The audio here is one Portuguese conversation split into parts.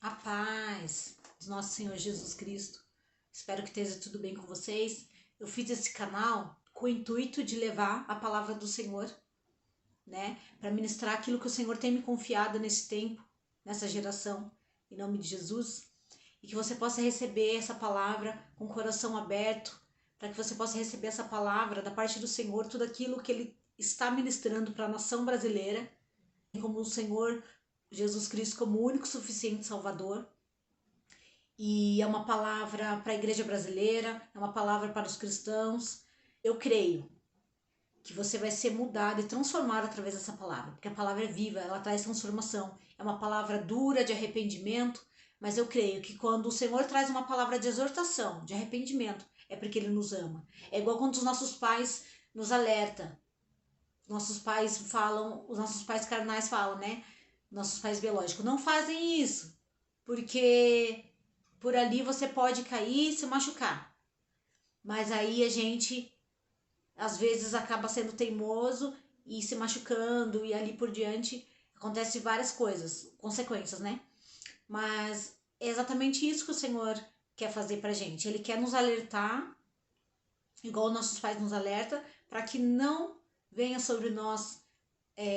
A paz do nosso Senhor Jesus Cristo. Espero que esteja tudo bem com vocês. Eu fiz esse canal com o intuito de levar a palavra do Senhor, para ministrar aquilo que o Senhor tem me confiado nesse tempo, nessa geração, em nome de Jesus, e que você possa receber essa palavra com o coração aberto, para que você possa receber essa palavra da parte do Senhor, tudo aquilo que Ele está ministrando para a nação brasileira, como o Senhor Jesus Cristo como o único suficiente Salvador. E é uma palavra para a igreja brasileira, é uma palavra para os cristãos. Eu creio que você vai ser mudado e transformado através dessa palavra, porque a palavra é viva, ela traz transformação. É uma palavra dura de arrependimento, mas eu creio que quando o Senhor traz uma palavra de exortação, de arrependimento, é porque Ele nos ama. É igual quando os nossos pais nos alertam. Nossos pais falam, os nossos pais carnais falam, nossos pais biológicos, não fazem isso, porque por ali você pode cair e se machucar. Mas aí a gente, às vezes, acaba sendo teimoso e se machucando, e ali por diante acontece várias coisas, consequências, Mas é exatamente isso que o Senhor quer fazer pra gente. Ele quer nos alertar, igual nossos pais nos alertam, para que não venha sobre nós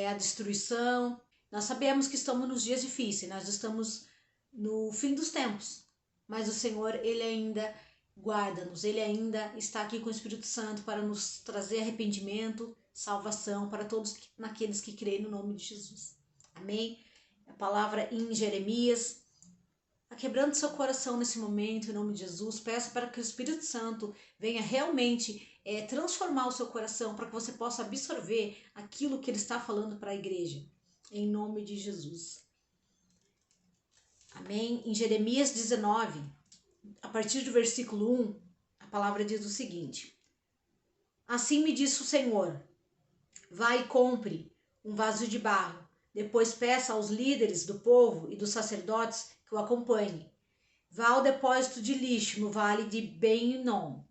a destruição. Nós sabemos que estamos nos dias difíceis, nós estamos no fim dos tempos, mas o Senhor, Ele ainda guarda-nos, Ele ainda está aqui com o Espírito Santo para nos trazer arrependimento, salvação para todos naqueles que creem no nome de Jesus. Amém? A palavra em Jeremias, quebrando seu coração nesse momento, em nome de Jesus, peça para que o Espírito Santo venha realmente transformar o seu coração, para que você possa absorver aquilo que Ele está falando para a igreja, em nome de Jesus. Amém? Em Jeremias 19, a partir do versículo 1, a palavra diz o seguinte: Assim me disse o Senhor, vai e compre um vaso de barro, depois peça aos líderes do povo e dos sacerdotes que o acompanhem. Vá ao depósito de lixo no vale de Ben-Hinom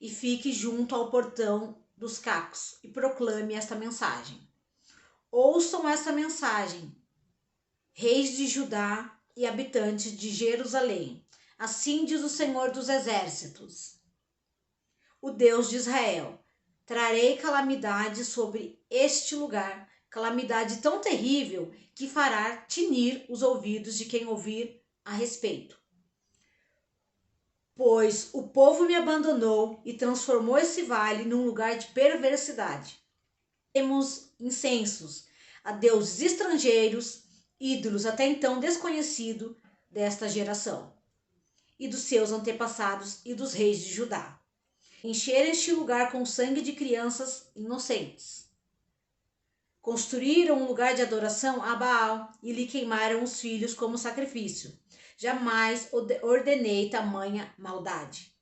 e fique junto ao portão dos cacos e proclame esta mensagem. Ouçam esta mensagem, reis de Judá e habitantes de Jerusalém. Assim diz o Senhor dos Exércitos, o Deus de Israel: trarei calamidade sobre este lugar, calamidade tão terrível que fará tinir os ouvidos de quem ouvir a respeito. Pois o povo me abandonou e transformou esse vale num lugar de perversidade. Temos incensos a deuses estrangeiros, ídolos até então desconhecidos desta geração, e dos seus antepassados e dos reis de Judá. Encheram este lugar com sangue de crianças inocentes. Construíram um lugar de adoração a Baal e lhe queimaram os filhos como sacrifício. Jamais ordenei tamanha maldade.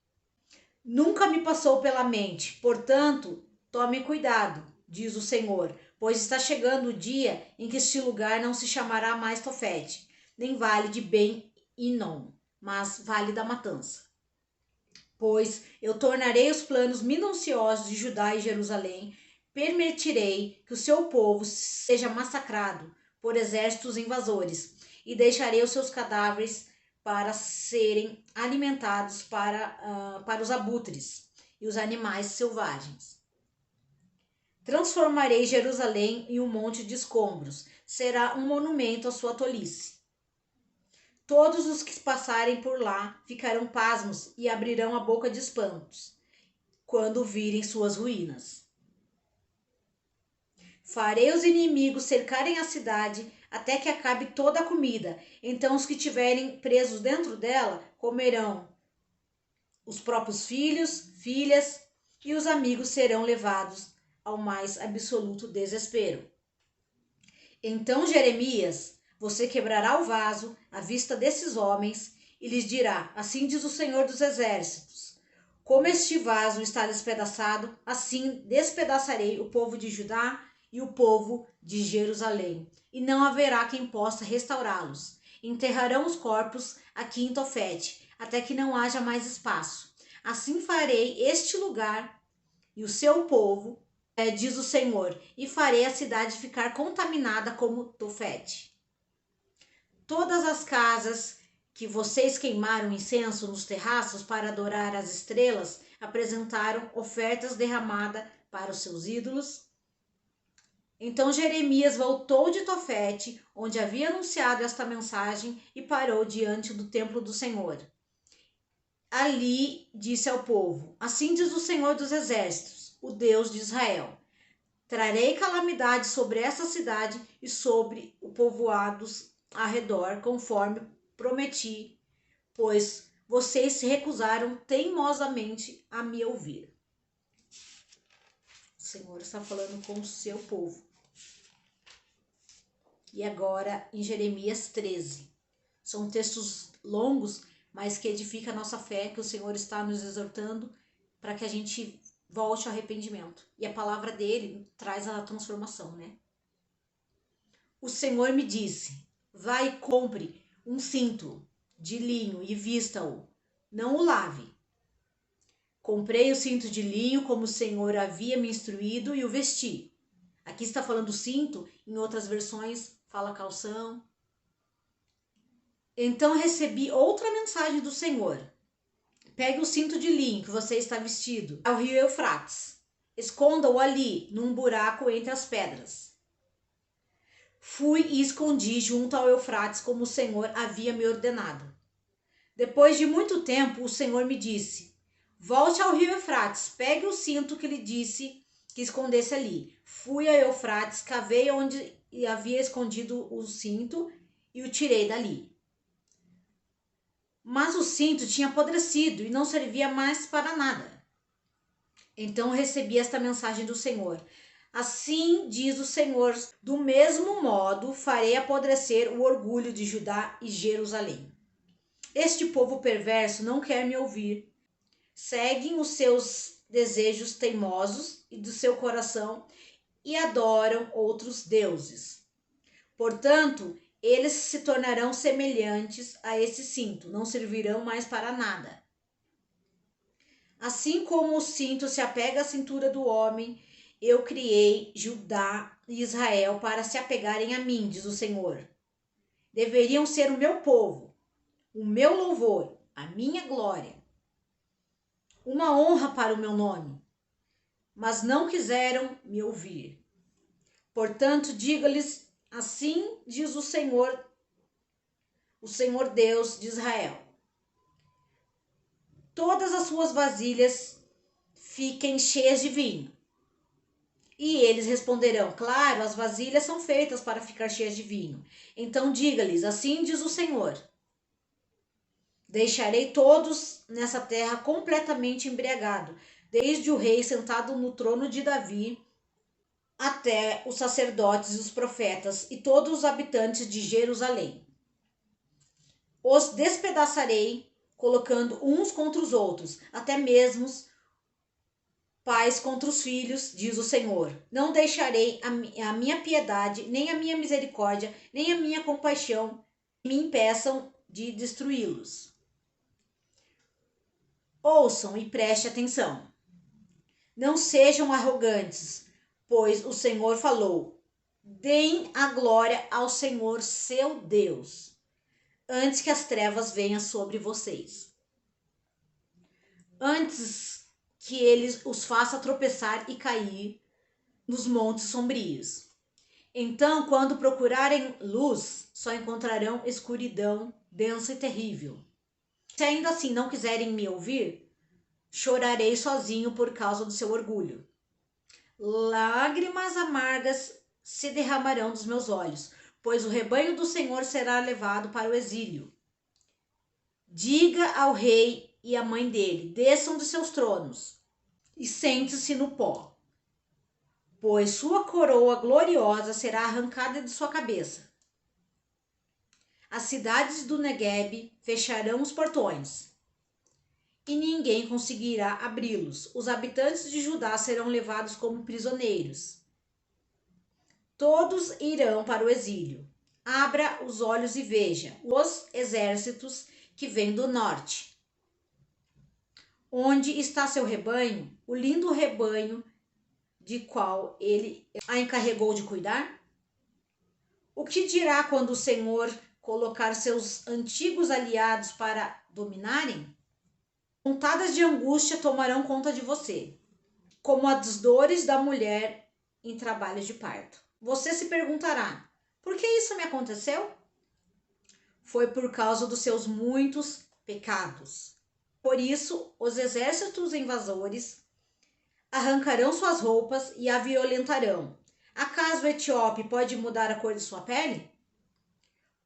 Nunca me passou pela mente, portanto, tome cuidado, diz o Senhor, pois está chegando o dia em que este lugar não se chamará mais Tofete, nem Vale de Ben-Hinom, mas Vale da Matança. Pois eu tornarei os planos minuciosos de Judá e Jerusalém, permitirei que o seu povo seja massacrado por exércitos invasores, e deixarei os seus cadáveres para serem alimentados para os abutres e os animais selvagens. Transformarei Jerusalém em um monte de escombros, será um monumento à sua tolice. Todos os que passarem por lá ficarão pasmos e abrirão a boca de espantos quando virem suas ruínas. Farei os inimigos cercarem a cidade até que acabe toda a comida. Então os que tiverem presos dentro dela comerão. Os próprios filhos, filhas e os amigos serão levados ao mais absoluto desespero. Então Jeremias, você quebrará o vaso à vista desses homens e lhes dirá: assim diz o Senhor dos Exércitos, como este vaso está despedaçado, assim despedaçarei o povo de Judá e o povo de Jerusalém, e não haverá quem possa restaurá-los. Enterrarão os corpos aqui em Tofete, até que não haja mais espaço. Assim farei este lugar e o seu povo, diz o Senhor, e farei a cidade ficar contaminada como Tofete. Todas as casas que vocês queimaram incenso nos terraços para adorar as estrelas, apresentaram ofertas derramadas para os seus ídolos? Então Jeremias voltou de Tofete, onde havia anunciado esta mensagem, e parou diante do templo do Senhor. Ali disse ao povo: assim diz o Senhor dos Exércitos, o Deus de Israel: trarei calamidade sobre essa cidade e sobre os povoados ao redor, conforme prometi, pois vocês se recusaram teimosamente a me ouvir. O Senhor está falando com o seu povo. E agora em Jeremias 13. São textos longos, mas que edificam a nossa fé, que o Senhor está nos exortando para que a gente volte ao arrependimento. E a palavra dele traz a transformação, né? O Senhor me disse: vai e compre um cinto de linho e vista-o, não o lave. Comprei o cinto de linho como o Senhor havia me instruído e o vesti. Aqui está falando cinto, em outras versões fala calção. Então recebi outra mensagem do Senhor: pegue o cinto de linho que você está vestido ao rio Eufrates, esconda-o ali, num buraco entre as pedras. Fui e escondi junto ao Eufrates, como o Senhor havia me ordenado. Depois de muito tempo, o Senhor me disse: volte ao rio Eufrates, pegue o cinto que lhe disse que escondesse ali. Fui ao Eufrates, cavei onde havia escondido o cinto e o tirei dali. Mas o cinto tinha apodrecido e não servia mais para nada. Então recebi esta mensagem do Senhor: assim diz o Senhor, do mesmo modo farei apodrecer o orgulho de Judá e Jerusalém. Este povo perverso não quer me ouvir. Seguem os seus desejos teimosos e do seu coração e adoram outros deuses. Portanto, eles se tornarão semelhantes a esse cinto, não servirão mais para nada. Assim como o cinto se apega à cintura do homem, eu criei Judá e Israel para se apegarem a mim, diz o Senhor. Deveriam ser o meu povo, o meu louvor, a minha glória, uma honra para o meu nome, mas não quiseram me ouvir. Portanto, diga-lhes: assim diz o Senhor Deus de Israel: todas as suas vasilhas fiquem cheias de vinho. E eles responderão: claro, as vasilhas são feitas para ficar cheias de vinho. Então diga-lhes: assim diz o Senhor: deixarei todos nessa terra completamente embriagados, desde o rei sentado no trono de Davi, até os sacerdotes e os profetas e todos os habitantes de Jerusalém. Os despedaçarei, colocando uns contra os outros, até mesmo pais contra os filhos, diz o Senhor. Não deixarei a minha piedade, nem a minha misericórdia, nem a minha compaixão me impeçam de destruí-los. Ouçam e prestem atenção. Não sejam arrogantes, pois o Senhor falou: deem a glória ao Senhor seu Deus, antes que as trevas venham sobre vocês. Antes que ele os faça tropeçar e cair nos montes sombrios. Então, quando procurarem luz, só encontrarão escuridão densa e terrível. Se ainda assim não quiserem me ouvir, chorarei sozinho por causa do seu orgulho. Lágrimas amargas se derramarão dos meus olhos, pois o rebanho do Senhor será levado para o exílio. Diga ao rei e à mãe dele: desçam de seus tronos e sente-se no pó, pois sua coroa gloriosa será arrancada de sua cabeça. As cidades do Neguebe fecharão os portões, e ninguém conseguirá abri-los. Os habitantes de Judá serão levados como prisioneiros. Todos irão para o exílio. Abra os olhos e veja os exércitos que vêm do norte. Onde está seu rebanho, o lindo rebanho de qual ele a encarregou de cuidar? O que dirá quando o Senhor colocar seus antigos aliados para dominarem, pontadas de angústia tomarão conta de você, como as dores da mulher em trabalho de parto. Você se perguntará: por que isso me aconteceu? Foi por causa dos seus muitos pecados. Por isso, os exércitos invasores arrancarão suas roupas e a violentarão. Acaso o etíope pode mudar a cor de sua pele?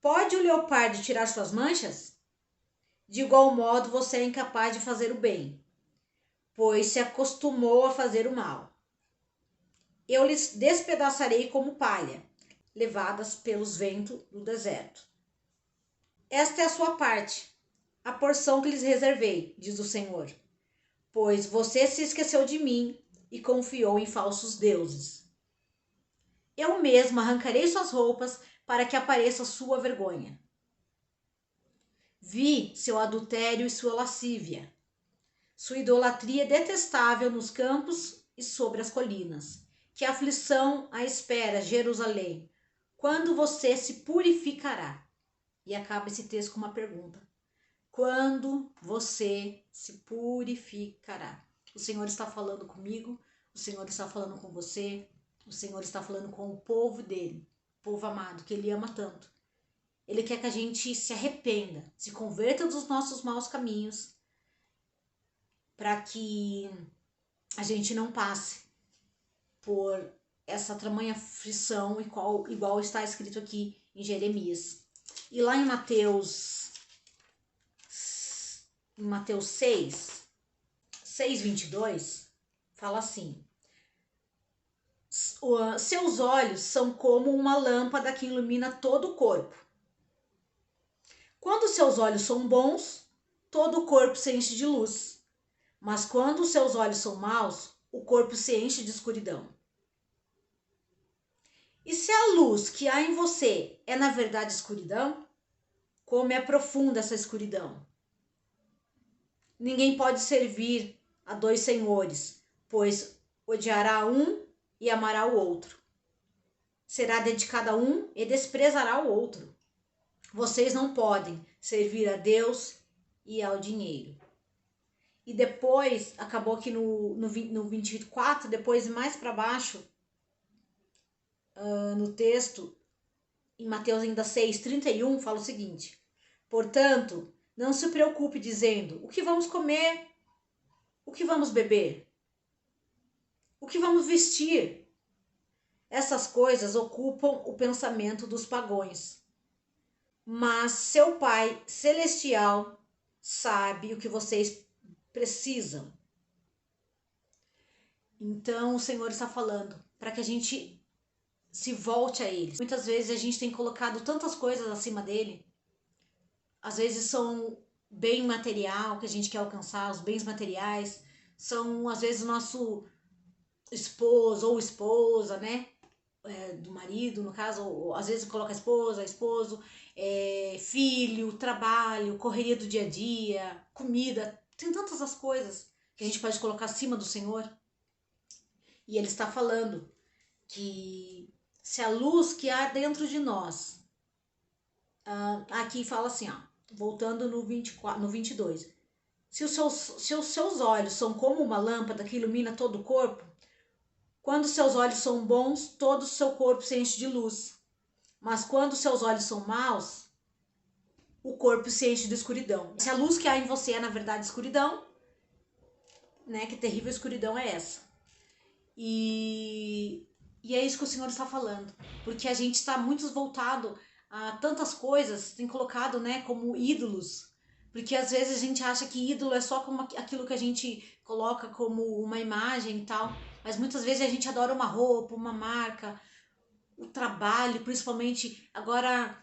Pode o leopardo tirar suas manchas? De igual modo, você é incapaz de fazer o bem, pois se acostumou a fazer o mal. Eu lhes despedaçarei como palha, levadas pelos ventos do deserto. Esta é a sua parte, a porção que lhes reservei, diz o Senhor, pois você se esqueceu de mim e confiou em falsos deuses. Eu mesmo arrancarei suas roupas para que apareça sua vergonha. Vi seu adultério e sua lascívia, sua idolatria detestável nos campos e sobre as colinas. Que aflição a espera, Jerusalém, quando você se purificará? E acaba esse texto com uma pergunta: quando você se purificará? O Senhor está falando comigo, o Senhor está falando com você, o Senhor está falando com o povo dele, povo amado, que ele ama tanto. Ele quer que a gente se arrependa, se converta dos nossos maus caminhos, para que a gente não passe por essa tamanha aflição igual está escrito aqui em Jeremias. E lá em Mateus 6:22, fala assim: seus olhos são como uma lâmpada que ilumina todo o corpo. Quando seus olhos são bons, todo o corpo se enche de luz. Mas quando os seus olhos são maus, o corpo se enche de escuridão. E se a luz que há em você é na verdade escuridão, como é profunda essa escuridão? Ninguém pode servir a dois senhores, pois odiará um e amará o outro. Será dedicado a um e desprezará o outro. Vocês não podem servir a Deus e ao dinheiro. E depois, acabou aqui no 24, depois mais para baixo, no texto, em Mateus ainda 6:31, fala o seguinte: portanto, não se preocupe dizendo: o que vamos comer? O que vamos beber? O que vamos vestir? Essas coisas ocupam o pensamento dos pagãos. Mas seu Pai Celestial sabe o que vocês precisam. Então o Senhor está falando para que a gente se volte a Ele. Muitas vezes a gente tem colocado tantas coisas acima dele. Às vezes são bem material que a gente quer alcançar, os bens materiais. São às vezes o nosso esposo ou esposa, né? Do marido, no caso, ou às vezes coloca a esposa, esposo, filho, trabalho, correria do dia a dia, comida. Tem tantas as coisas que a gente pode colocar acima do Senhor. E Ele está falando que se a luz que há dentro de nós, aqui fala assim, ó, voltando no 22, se os seus olhos são como uma lâmpada que ilumina todo o corpo, quando seus olhos são bons, todo o seu corpo se enche de luz. Mas quando seus olhos são maus, o corpo se enche de escuridão. Se a luz que há em você é na verdade escuridão, né? Que terrível escuridão é essa? E é isso que o Senhor está falando, porque a gente está muito voltado a tantas coisas, tem colocado, né, como ídolos, porque às vezes a gente acha que ídolo é só como aquilo que a gente coloca como uma imagem e tal, mas muitas vezes a gente adora uma roupa, uma marca, o trabalho, principalmente agora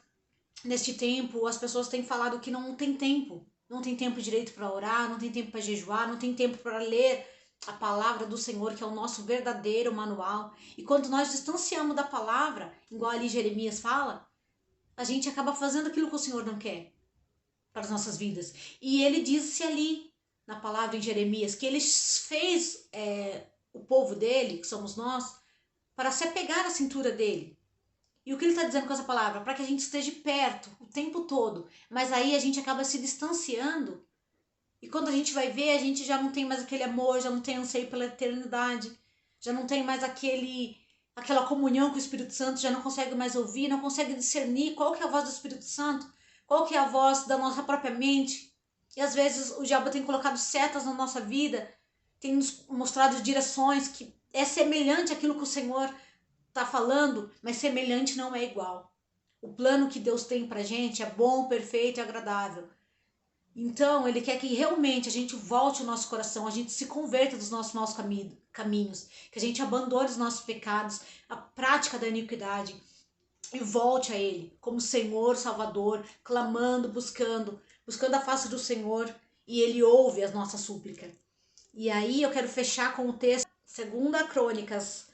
neste tempo as pessoas têm falado que não tem tempo, não tem tempo direito para orar, não tem tempo para jejuar, não tem tempo para ler a palavra do Senhor, que é o nosso verdadeiro manual. E quando nós distanciamos da palavra, igual ali Jeremias fala, a gente acaba fazendo aquilo que o Senhor não quer para as nossas vidas. E ele disse ali na palavra em Jeremias que ele fez o povo dele, que somos nós, para se apegar à cintura dele. E o que ele está dizendo com essa palavra? Para que a gente esteja perto o tempo todo. Mas aí a gente acaba se distanciando. E quando a gente vai ver, a gente já não tem mais aquele amor, já não tem anseio pela eternidade, já não tem mais aquela comunhão com o Espírito Santo, já não consegue mais ouvir, não consegue discernir qual que é a voz do Espírito Santo, qual que é a voz da nossa própria mente. E às vezes o diabo tem colocado setas na nossa vida, tem nos mostrado direções que é semelhante àquilo que o Senhor está falando, mas semelhante não é igual. O plano que Deus tem pra gente é bom, perfeito e agradável. Então, ele quer que realmente a gente volte o nosso coração, a gente se converta dos nossos maus caminhos, que a gente abandone os nossos pecados, a prática da iniquidade e volte a Ele como Senhor, Salvador, clamando, buscando a face do Senhor, e Ele ouve as nossas súplicas. E aí eu quero fechar com o texto, 2 Crônicas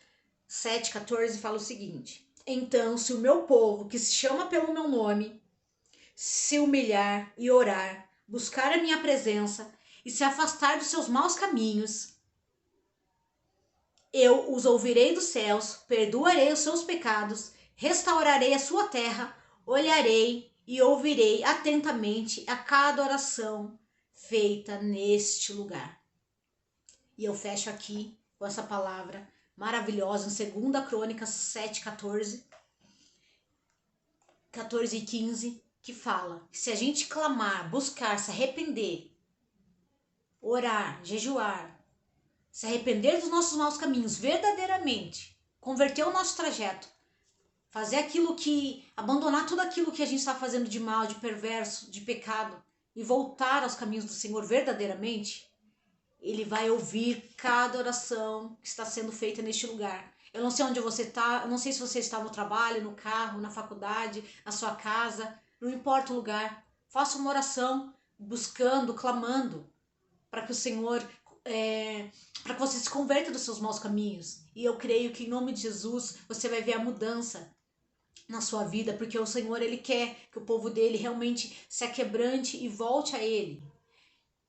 7,14, fala o seguinte: Então, se o meu povo, que se chama pelo meu nome, se humilhar e orar, buscar a minha presença e se afastar dos seus maus caminhos, eu os ouvirei dos céus, perdoarei os seus pecados, restaurarei a sua terra, olharei e ouvirei atentamente a cada oração feita neste lugar. E eu fecho aqui com essa palavra maravilhosa em 2 Crônicas 7,14 e 15, que fala que se a gente clamar, buscar, se arrepender, orar, jejuar, se arrepender dos nossos maus caminhos verdadeiramente, converter o nosso trajeto, fazer aquilo que, abandonar tudo aquilo que a gente está fazendo de mal, de perverso, de pecado e voltar aos caminhos do Senhor verdadeiramente, Ele vai ouvir cada oração que está sendo feita neste lugar. Eu não sei onde você está, eu não sei se você está no trabalho, no carro, na faculdade, na sua casa, não importa o lugar. Faça uma oração buscando, clamando para que o Senhor, para que você se converta dos seus maus caminhos. E eu creio que em nome de Jesus você vai ver a mudança na sua vida, porque o Senhor, Ele quer que o povo dele realmente se aquebrante e volte a Ele.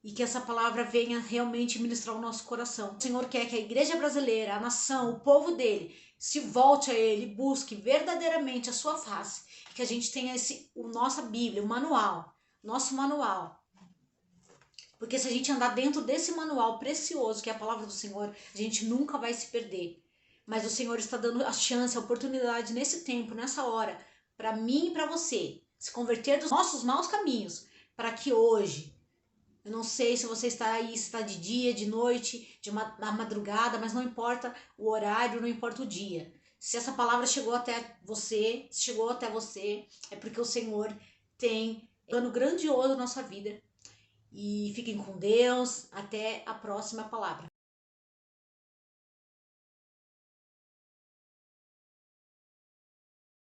E que essa palavra venha realmente ministrar o nosso coração. O Senhor quer que a igreja brasileira, a nação, o povo dele, se volte a Ele, busque verdadeiramente a sua face. Que a gente tenha nossa Bíblia, o manual, nosso manual. Porque se a gente andar dentro desse manual precioso, que é a palavra do Senhor, a gente nunca vai se perder. Mas o Senhor está dando a chance, a oportunidade nesse tempo, nessa hora, para mim e para você, se converter dos nossos maus caminhos, para que hoje, eu não sei se você está aí, se está de dia, de noite, na madrugada, mas não importa o horário, não importa o dia. Se essa palavra chegou até você, é porque o Senhor tem um plano grandioso na nossa vida. E fiquem com Deus. Até a próxima palavra.